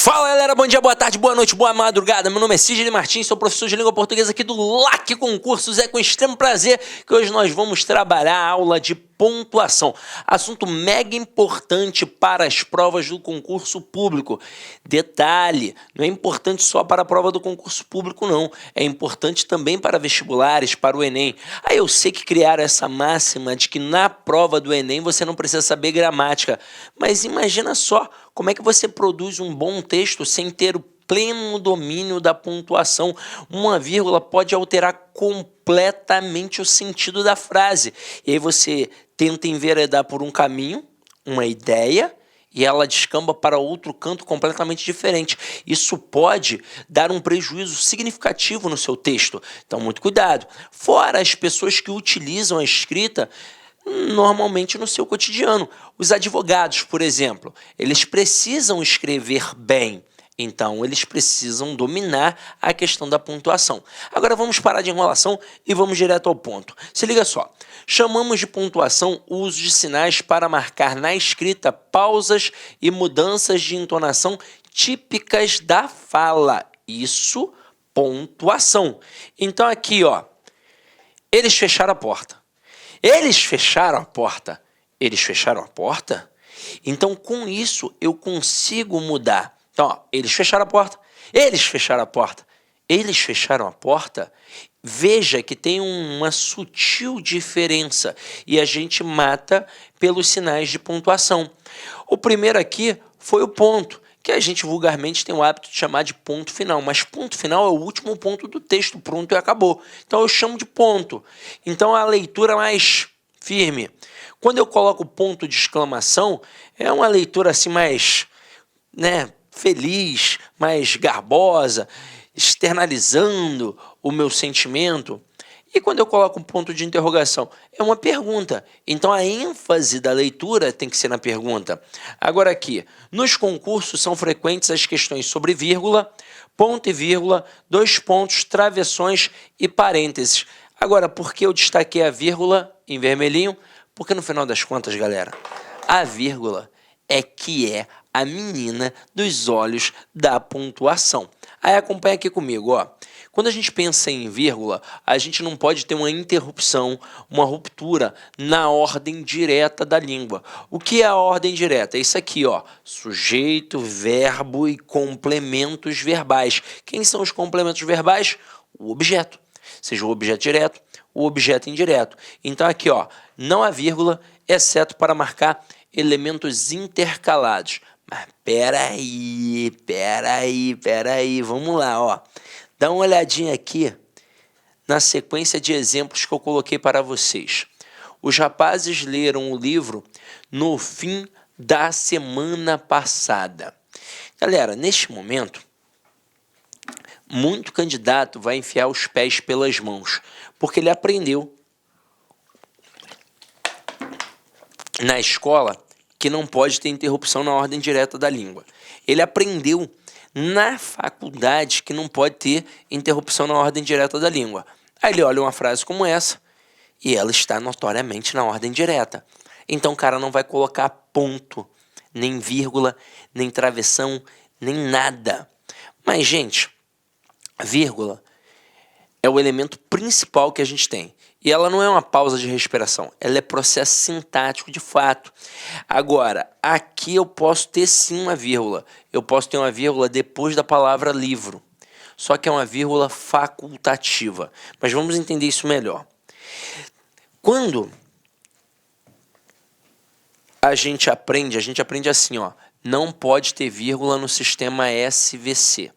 Fala galera, bom dia, boa tarde, boa noite, boa madrugada. Meu nome é Sidney Martins, sou professor de língua portuguesa aqui do LAC Concursos. É com extremo prazer que hoje nós vamos trabalhar a aula de pontuação. Assunto mega importante para as provas do concurso público. Detalhe, não é importante só para a prova do concurso público não, é importante também para vestibulares, para o Enem. Aí eu sei que criaram essa máxima de que na prova do Enem você não precisa saber gramática, mas imagina só como é que você produz um bom texto sem ter o pleno domínio da pontuação. Uma vírgula pode alterar completamente o sentido da frase. E aí você tenta enveredar por um caminho, uma ideia, e ela descamba para outro canto completamente diferente. Isso pode dar um prejuízo significativo no seu texto. Então, muito cuidado. Fora as pessoas que utilizam a escrita normalmente no seu cotidiano. Os advogados, por exemplo, eles precisam escrever bem. Então, eles precisam dominar a questão da pontuação. Agora, vamos parar de enrolação e vamos direto ao ponto. Se liga só. Chamamos de pontuação o uso de sinais para marcar na escrita pausas e mudanças de entonação típicas da fala. Isso, pontuação. Então, aqui, ó, eles fecharam a porta. Eles fecharam a porta. Eles fecharam a porta? Então, com isso, eu consigo mudar. Então, ó, eles fecharam a porta. Eles fecharam a porta. Eles fecharam a porta. Veja que tem uma sutil diferença. E a gente mata pelos sinais de pontuação. O primeiro aqui foi o ponto, que a gente vulgarmente tem o hábito de chamar de ponto final. Mas ponto final é o último ponto do texto, pronto e acabou. Então eu chamo de ponto. Então a leitura mais firme. Quando eu coloco ponto de exclamação, é uma leitura assim mais, feliz, mais garbosa, externalizando o meu sentimento. E quando eu coloco um ponto de interrogação, é uma pergunta. Então a ênfase da leitura tem que ser na pergunta. Agora aqui, nos concursos são frequentes as questões sobre vírgula, ponto e vírgula, dois pontos, travessões e parênteses. Agora, por que eu destaquei a vírgula em vermelhinho? Porque no final das contas, galera, a vírgula é a menina dos olhos da pontuação. Aí acompanha aqui comigo, ó. Quando a gente pensa em vírgula, a gente não pode ter uma interrupção, uma ruptura na ordem direta da língua. O que é a ordem direta? É isso aqui, ó. Sujeito, verbo e complementos verbais. Quem são os complementos verbais? O objeto. Seja o objeto direto, o objeto indireto. Então aqui, ó, não há vírgula, exceto para marcar elementos intercalados. Mas peraí, vamos lá, ó. Dá uma olhadinha aqui na sequência de exemplos que eu coloquei para vocês. Os rapazes leram o livro no fim da semana passada. Galera, neste momento, muito candidato vai enfiar os pés pelas mãos, porque ele aprendeu na escola que não pode ter interrupção na ordem direta da língua. Ele aprendeu na faculdade que não pode ter interrupção na ordem direta da língua. Aí ele olha uma frase como essa e ela está notoriamente na ordem direta. Então o cara não vai colocar ponto, nem vírgula, nem travessão, nem nada. Mas, gente, a vírgula é o elemento principal que a gente tem. E ela não é uma pausa de respiração, ela é processo sintático de fato. Agora, aqui eu posso ter sim uma vírgula. Eu posso ter uma vírgula depois da palavra livro. Só que é uma vírgula facultativa. Mas vamos entender isso melhor. Quando a gente aprende assim, ó. Não pode ter vírgula no sistema SVC.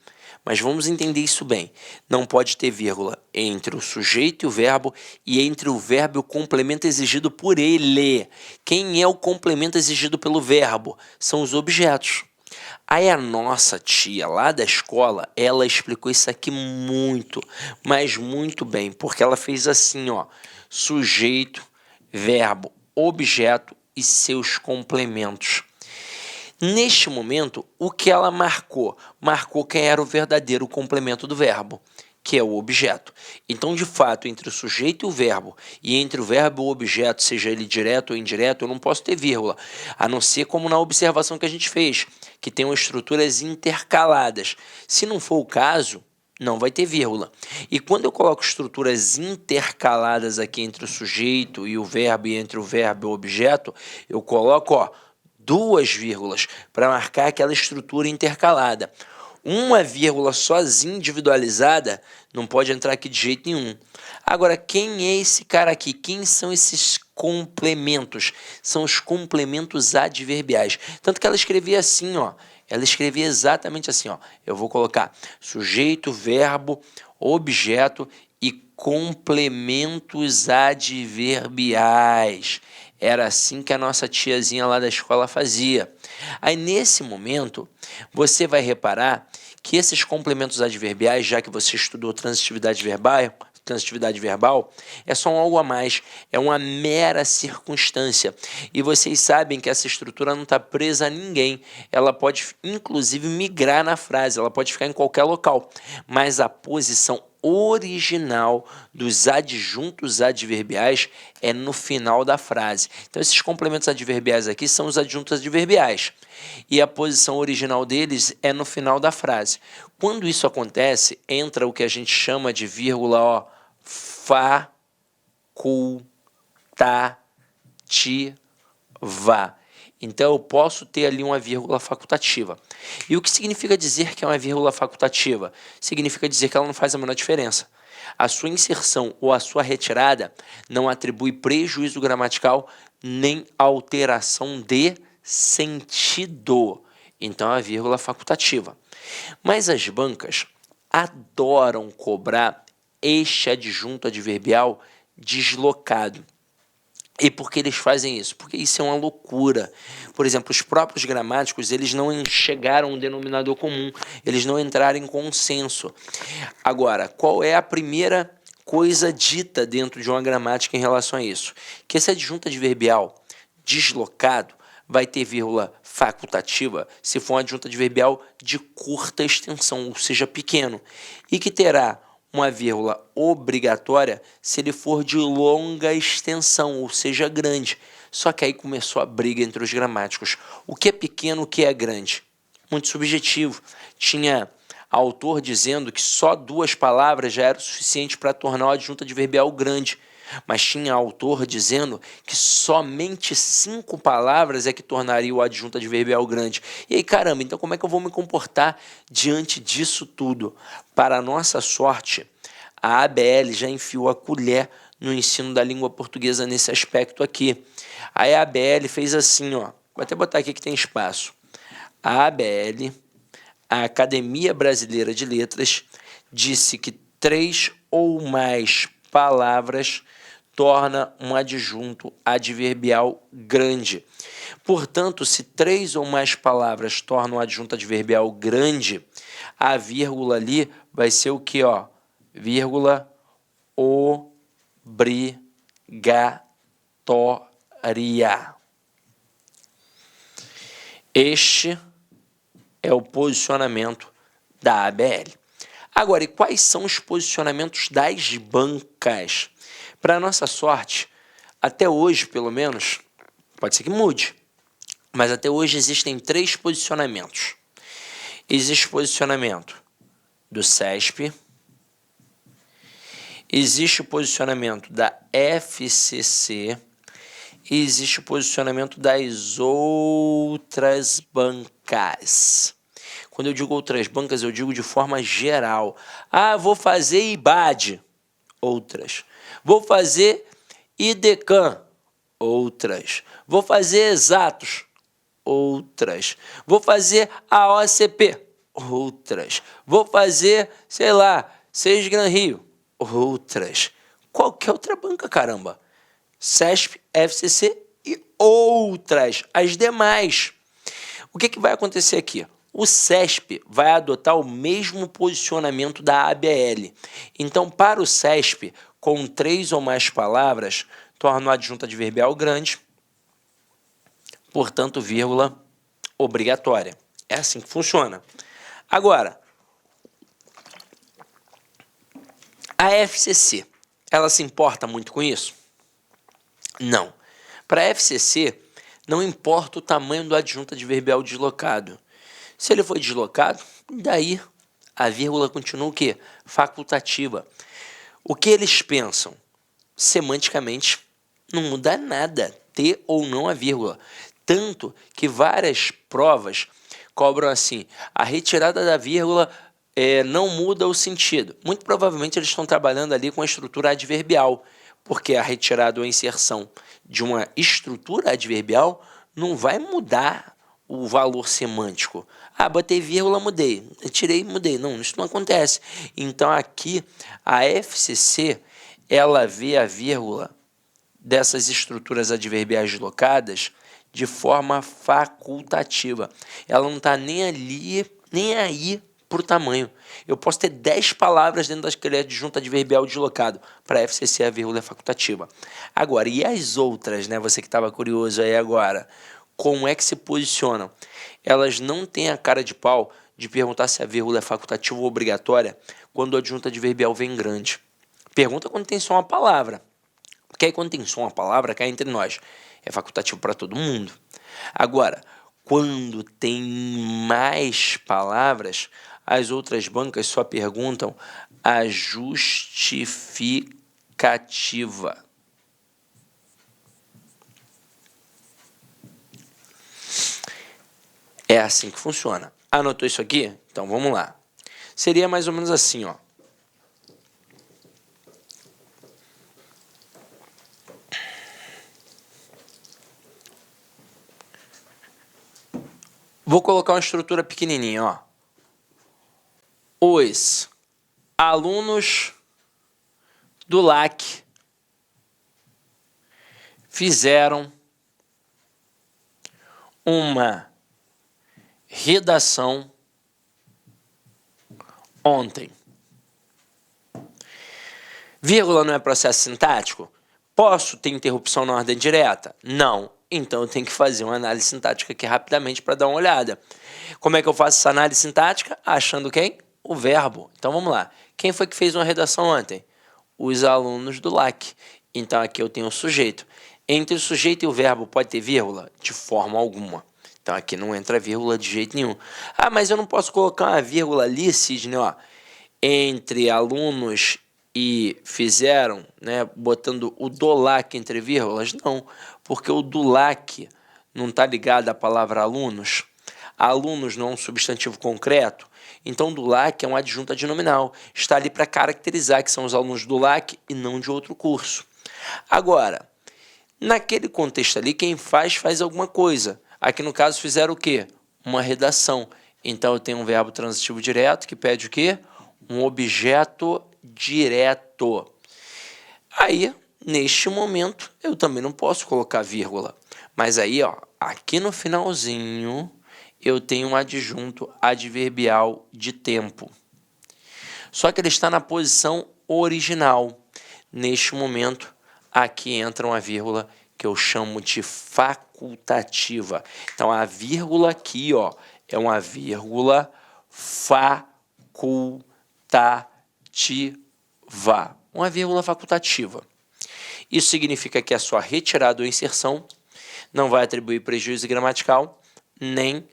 Mas vamos entender isso bem. Não pode ter vírgula entre o sujeito e o verbo e entre o verbo e o complemento exigido por ele. Quem é o complemento exigido pelo verbo? São os objetos. Aí a nossa tia lá da escola, ela explicou isso aqui muito, mas muito bem, porque ela fez assim, ó, sujeito, verbo, objeto e seus complementos. Neste momento, o que ela marcou? Marcou quem era o verdadeiro complemento do verbo, que é o objeto. Então, de fato, entre o sujeito e o verbo e o objeto, seja ele direto ou indireto, eu não posso ter vírgula, a não ser como na observação que a gente fez, que tenham estruturas intercaladas. Se não for o caso, não vai ter vírgula. E quando eu coloco estruturas intercaladas aqui entre o sujeito e o verbo e entre o verbo e o objeto, eu coloco, ó, duas vírgulas para marcar aquela estrutura intercalada. Uma vírgula sozinha, individualizada, não pode entrar aqui de jeito nenhum. Agora, quem é esse cara aqui? Quem são esses complementos? São os complementos adverbiais. Tanto que ela escrevia assim, ó. Ela escrevia exatamente assim, ó. Eu vou colocar sujeito, verbo, objeto e complementos adverbiais. Era assim que a nossa tiazinha lá da escola fazia. Aí, nesse momento, você vai reparar que esses complementos adverbiais, já que você estudou transitividade verbal, é só um algo a mais, é uma mera circunstância. E vocês sabem que essa estrutura não está presa a ninguém. Ela pode, inclusive, migrar na frase, ela pode ficar em qualquer local. Mas a posição original dos adjuntos adverbiais é no final da frase. Então, esses complementos adverbiais aqui são os adjuntos adverbiais. E a posição original deles é no final da frase. Quando isso acontece, entra o que a gente chama de vírgula, ó, facultativa. Então, eu posso ter ali uma vírgula facultativa. E o que significa dizer que é uma vírgula facultativa? Significa dizer que ela não faz a menor diferença. A sua inserção ou a sua retirada não atribui prejuízo gramatical nem alteração de sentido. Então, é a vírgula facultativa. Mas as bancas adoram cobrar este adjunto adverbial deslocado. E por que eles fazem isso? Porque isso é uma loucura. Por exemplo, os próprios gramáticos, eles não chegaram a um denominador comum, eles não entraram em consenso. Agora, qual é a primeira coisa dita dentro de uma gramática em relação a isso? Que esse adjunto adverbial deslocado vai ter vírgula facultativa se for um adjunto adverbial de curta extensão, ou seja, pequeno, e que terá uma vírgula obrigatória se ele for de longa extensão, ou seja, grande. Só que aí começou a briga entre os gramáticos. O que é pequeno, o que é grande? Muito subjetivo. Tinha autor dizendo que só 2 palavras já era o suficiente para tornar o adjunto adverbial grande. Mas tinha autor dizendo que somente 5 palavras é que tornaria o adjunto adverbial grande. E aí, caramba, então como é que eu vou me comportar diante disso tudo? Para a nossa sorte, a ABL já enfiou a colher no ensino da língua portuguesa nesse aspecto aqui. Aí a ABL fez assim, ó. Vou até botar aqui que tem espaço. A ABL, a Academia Brasileira de Letras, disse que 3 ou mais palavras torna um adjunto adverbial grande. Portanto, se 3 ou mais palavras tornam um adjunto adverbial grande, a vírgula ali vai ser o que, ó? Vírgula obrigatória. Este é o posicionamento da ABL. Agora, e quais são os posicionamentos das bancas? Para nossa sorte, até hoje, pelo menos, pode ser que mude, mas até hoje existem 3 posicionamentos. Existe o posicionamento do CESP, existe o posicionamento da FCC e existe o posicionamento das outras bancas. Quando eu digo outras bancas, eu digo de forma geral. Ah, vou fazer IBAD. Outras. Vou fazer IDECAN. Outras. Vou fazer Exatos. Outras. Vou fazer AOCP. Outras. Vou fazer, sei lá, SESGRAN Rio. Outras. Qualquer outra banca, caramba. CESP, FCC e outras. As demais. O que vai acontecer aqui? O CESP vai adotar o mesmo posicionamento da ABL. Então, para o CESP, com 3 ou mais palavras, torna o adjunto adverbial grande, portanto, vírgula obrigatória. É assim que funciona. Agora, a FCC, ela se importa muito com isso? Não. Para a FCC, não importa o tamanho do adjunto adverbial deslocado. Se ele foi deslocado, daí a vírgula continua o quê? Facultativa. O que eles pensam? Semanticamente, não muda nada ter ou não a vírgula. Tanto que várias provas cobram assim, a retirada da vírgula não muda o sentido. Muito provavelmente eles estão trabalhando ali com a estrutura adverbial, porque a retirada ou a inserção de uma estrutura adverbial não vai mudar o valor semântico. Ah, botei vírgula, mudei. Eu tirei, mudei. Não, isso não acontece. Então aqui a FCC, ela vê a vírgula dessas estruturas adverbiais deslocadas de forma facultativa. Ela não está nem ali, nem aí para o tamanho. Eu posso ter 10 palavras dentro daquele adjunto adverbial deslocado. Para a FCC, a vírgula é facultativa. Agora, e as outras, né? Você que estava curioso aí agora, como é que se posicionam? Elas não têm a cara de pau de perguntar se a vírgula é facultativa ou obrigatória quando o adjunto adverbial vem grande. Pergunta quando tem só uma palavra. Porque aí quando tem só uma palavra, cai entre nós. É facultativo para todo mundo. Agora, quando tem mais palavras, as outras bancas só perguntam a justificativa. É assim que funciona. Anotou isso aqui? Então vamos lá. Seria mais ou menos assim, ó. Vou colocar uma estrutura pequenininha, ó. Os alunos do LAC fizeram uma redação ontem. Vírgula não é processo sintático? Posso ter interrupção na ordem direta? Não. Então eu tenho que fazer uma análise sintática aqui rapidamente para dar uma olhada. Como é que eu faço essa análise sintática? Achando quem? O verbo. Então vamos lá. Quem foi que fez uma redação ontem? Os alunos do LAC. Então aqui eu tenho o sujeito. Entre o sujeito e o verbo pode ter vírgula? De forma alguma. Então aqui não entra vírgula de jeito nenhum. Ah, mas eu não posso colocar uma vírgula ali, Sidney, ó, entre alunos e fizeram, né, botando o do LAC entre vírgulas? Não, porque o do LAC não está ligado à palavra alunos. Alunos não é um substantivo concreto, então do LAC é um adjunto adnominal. Está ali para caracterizar que são os alunos do LAC e não de outro curso. Agora, naquele contexto ali, quem faz alguma coisa. Aqui no caso fizeram o quê? Uma redação. Então eu tenho um verbo transitivo direto que pede o quê? Um objeto direto. Aí, neste momento, eu também não posso colocar vírgula. Mas aí, ó, aqui no finalzinho, eu tenho um adjunto adverbial de tempo. Só que ele está na posição original. Neste momento, aqui entra uma vírgula que eu chamo de facultativa. Então, a vírgula aqui, ó, é uma vírgula facultativa. Uma vírgula facultativa. Isso significa que a sua retirada ou inserção não vai atribuir prejuízo gramatical, nem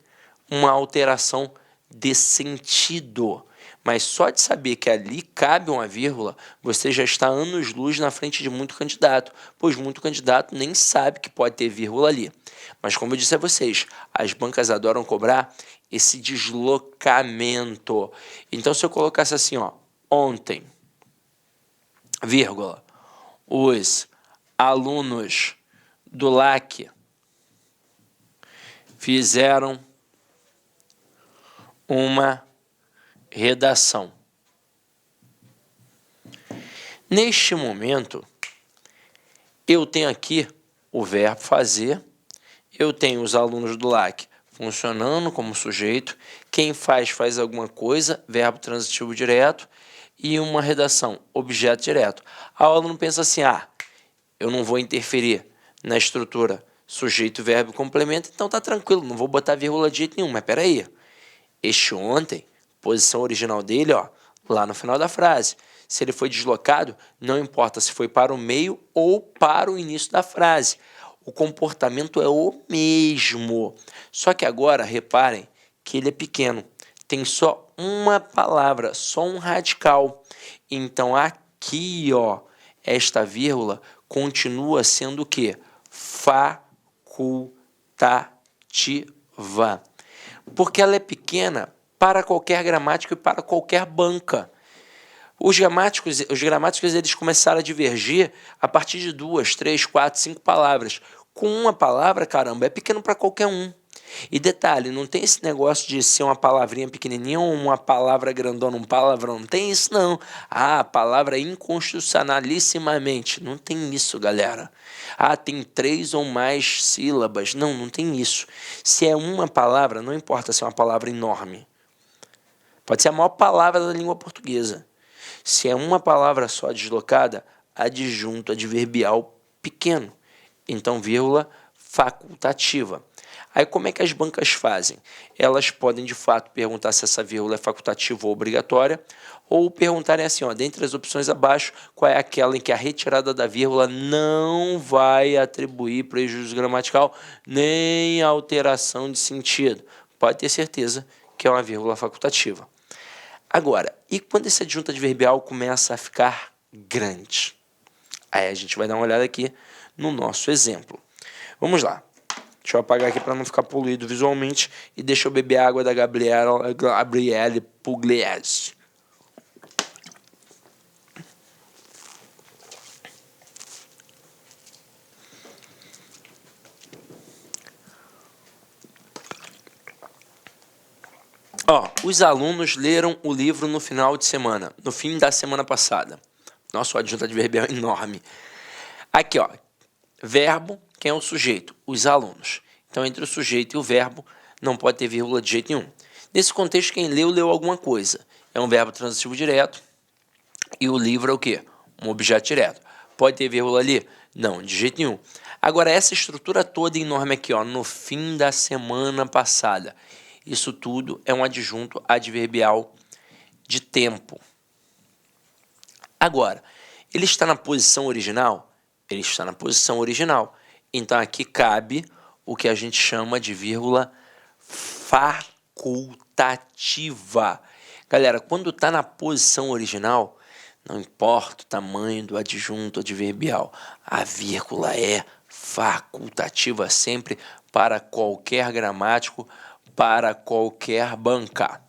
uma alteração de sentido. Mas só de saber que ali cabe uma vírgula, você já está anos-luz na frente de muito candidato, pois muito candidato nem sabe que pode ter vírgula ali. Mas como eu disse a vocês, as bancas adoram cobrar esse deslocamento. Então, se eu colocasse assim, ó, ontem, vírgula, os alunos do LAC fizeram uma redação. Neste momento, eu tenho aqui o verbo fazer, eu tenho os alunos do LAC funcionando como sujeito, quem faz alguma coisa, verbo transitivo direto, e uma redação, objeto direto. A aluno pensa assim, eu não vou interferir na estrutura sujeito, verbo, complemento, então tá tranquilo, não vou botar vírgula de jeito nenhum, mas peraí, este ontem, posição original dele, ó, lá no final da frase. Se ele foi deslocado, não importa se foi para o meio ou para o início da frase. O comportamento é o mesmo. Só que agora, reparem que ele é pequeno. Tem só uma palavra, só um radical. Então, aqui, ó, esta vírgula continua sendo o quê? Facultativa. Porque ela é pequena para qualquer gramático e para qualquer banca. Os gramáticos eles começaram a divergir a partir de 2, 3, 4, 5 palavras. Com uma palavra, caramba, é pequeno para qualquer um. E detalhe, não tem esse negócio de ser uma palavrinha pequenininha ou uma palavra grandona, um palavrão. Não tem isso, não. Ah, palavra inconstitucionalissimamente. Não tem isso, galera. Ah, tem 3 ou mais sílabas. Não, não tem isso. Se é uma palavra, não importa se é uma palavra enorme. Pode ser a maior palavra da língua portuguesa. Se é uma palavra só deslocada, adjunto adverbial pequeno. Então, vírgula facultativa. Aí, como é que as bancas fazem? Elas podem, de fato, perguntar se essa vírgula é facultativa ou obrigatória, ou perguntarem assim, ó, dentre as opções abaixo, qual é aquela em que a retirada da vírgula não vai atribuir prejuízo gramatical nem alteração de sentido. Pode ter certeza que é uma vírgula facultativa. Agora, e quando esse adjunto adverbial começa a ficar grande? Aí a gente vai dar uma olhada aqui no nosso exemplo. Vamos lá. Deixa eu apagar aqui para não ficar poluído visualmente e deixa eu beber a água da Gabriele Pugliese. Ó, os alunos leram o livro no final de semana, no fim da semana passada. Nosso adjunto adverbial é enorme. Aqui, ó, verbo, quem é o sujeito? Os alunos. Então, entre o sujeito e o verbo, não pode ter vírgula de jeito nenhum. Nesse contexto, quem leu alguma coisa. É um verbo transitivo direto e o livro é o quê? Um objeto direto. Pode ter vírgula ali? Não, de jeito nenhum. Agora, essa estrutura toda enorme aqui, ó, no fim da semana passada. Isso tudo é um adjunto adverbial de tempo. Agora, ele está na posição original? Ele está na posição original. Então, aqui cabe o que a gente chama de vírgula facultativa. Galera, quando está na posição original, não importa o tamanho do adjunto adverbial, a vírgula é facultativa sempre para qualquer gramático, para qualquer banca.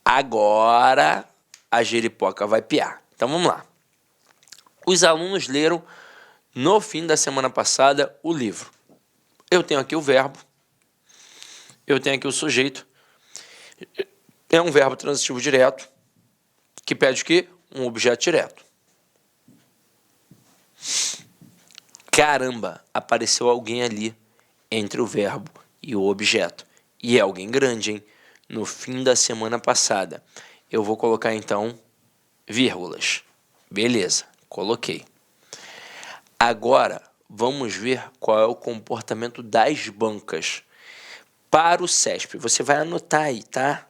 Agora, a jeripoca vai piar. Então, vamos lá. Os alunos leram, no fim da semana passada, o livro. Eu tenho aqui o verbo. Eu tenho aqui o sujeito. É um verbo transitivo direto, que pede o quê? Um objeto direto. Caramba, apareceu alguém ali, entre o verbo e o objeto. E é alguém grande, hein? No fim da semana passada. Eu vou colocar, então, vírgulas. Beleza, coloquei. Agora, vamos ver qual é o comportamento das bancas. Para o CESP, você vai anotar aí, tá?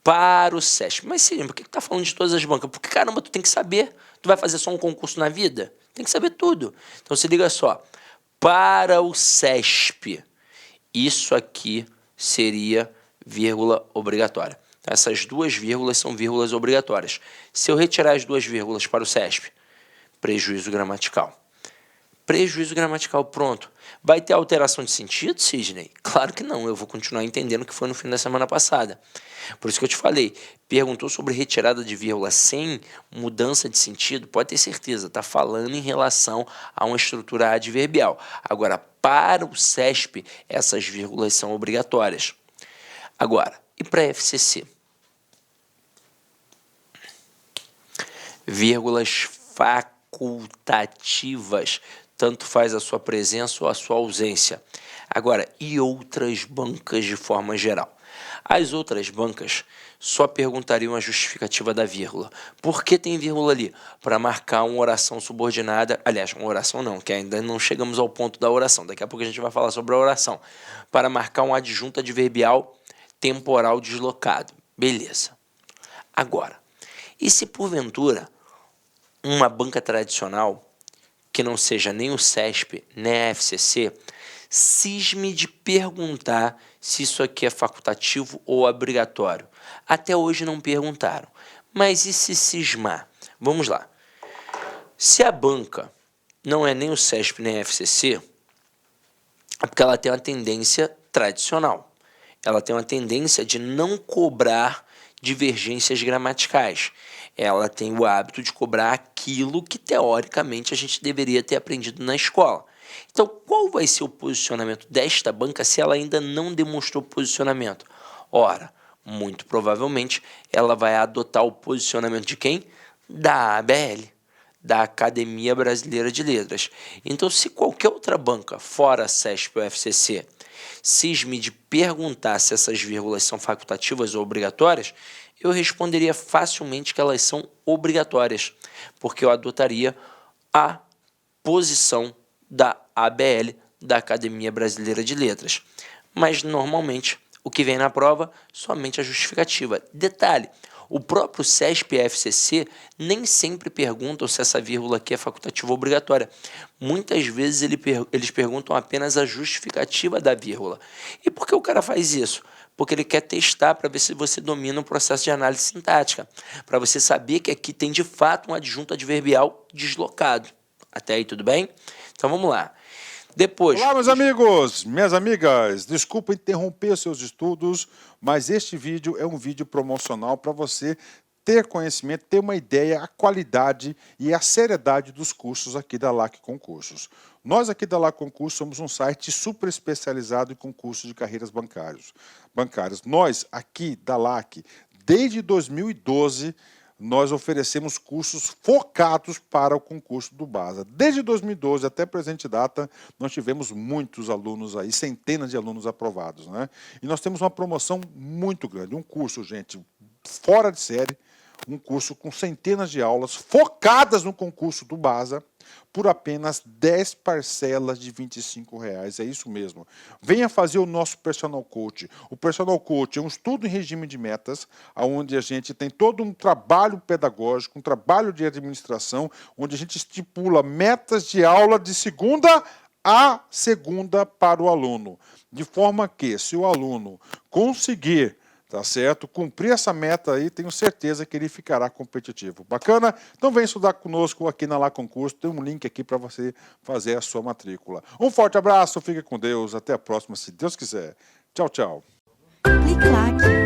Para o CESP. Mas, Cirino, por que tu tá falando de todas as bancas? Porque, caramba, tu tem que saber. Tu vai fazer só um concurso na vida? Tem que saber tudo. Então, se liga só. Para o CESP, isso aqui seria vírgula obrigatória. Então, essas duas vírgulas são vírgulas obrigatórias. Se eu retirar as duas vírgulas para o CESP, prejuízo gramatical. Prejuízo gramatical, pronto. Vai ter alteração de sentido, Sidney? Claro que não, eu vou continuar entendendo o que foi no fim da semana passada. Por isso que eu te falei, perguntou sobre retirada de vírgula sem mudança de sentido, pode ter certeza, está falando em relação a uma estrutura adverbial. Agora, para o CESP, essas vírgulas são obrigatórias. Agora, e para a FCC? Vírgulas facultativas, tanto faz a sua presença ou a sua ausência. Agora, e outras bancas de forma geral? As outras bancas só perguntariam a justificativa da vírgula. Por que tem vírgula ali? Para marcar uma oração subordinada. Aliás, uma oração não, que ainda não chegamos ao ponto da oração. Daqui a pouco a gente vai falar sobre a oração. Para marcar um adjunto adverbial temporal deslocado. Beleza. Agora, e se porventura uma banca tradicional, que não seja nem o CESP, nem a FCC, cisme de perguntar se isso aqui é facultativo ou obrigatório. Até hoje não perguntaram. Mas e se cismar? Vamos lá. Se a banca não é nem o CESP nem a FCC, é porque ela tem uma tendência tradicional. Ela tem uma tendência de não cobrar divergências gramaticais. Ela tem o hábito de cobrar aquilo que, teoricamente, a gente deveria ter aprendido na escola. Então, qual vai ser o posicionamento desta banca se ela ainda não demonstrou posicionamento? Ora, muito provavelmente, ela vai adotar o posicionamento de quem? Da ABL, da Academia Brasileira de Letras. Então, se qualquer outra banca, fora a CESP ou a FCC, cisme de perguntar se essas vírgulas são facultativas ou obrigatórias, eu responderia facilmente que elas são obrigatórias, porque eu adotaria a posição da ABL, da Academia Brasileira de Letras. Mas, normalmente, o que vem na prova, somente a justificativa. Detalhe, o próprio CESP e a FCC nem sempre perguntam se essa vírgula aqui é facultativa ou obrigatória. Muitas vezes eles perguntam apenas a justificativa da vírgula. E por que o cara faz isso? Porque ele quer testar para ver se você domina o processo de análise sintática, para você saber que aqui tem de fato um adjunto adverbial deslocado. Até aí tudo bem? Então vamos lá. Depois, olá, meus amigos, minhas amigas, desculpa interromper seus estudos, mas este vídeo é um vídeo promocional para você ter conhecimento, ter uma ideia, a qualidade e a seriedade dos cursos aqui da LAC Concursos. Nós aqui da LAC Concursos somos um site super especializado em concursos de carreiras bancárias. Nós aqui da LAC, desde 2012, nós oferecemos cursos focados para o concurso do BASA. Desde 2012 até a presente data, nós tivemos muitos alunos aí, centenas de alunos aprovados, né? E nós temos uma promoção muito grande, um curso, gente, fora de série, um curso com centenas de aulas focadas no concurso do BASA, por apenas 10 parcelas de R$25. É isso mesmo. Venha fazer o nosso Personal Coach. O Personal Coach é um estudo em regime de metas, onde a gente tem todo um trabalho pedagógico, um trabalho de administração, onde a gente estipula metas de aula de segunda a segunda para o aluno. De forma que, se o aluno conseguir, tá certo, cumprir essa meta aí, tenho certeza que ele ficará competitivo. Bacana? Então vem estudar conosco aqui na LAC Concurso, tem um link aqui para você fazer a sua matrícula. Um forte abraço, fique com Deus, até a próxima, se Deus quiser. Tchau, tchau. Clique lá.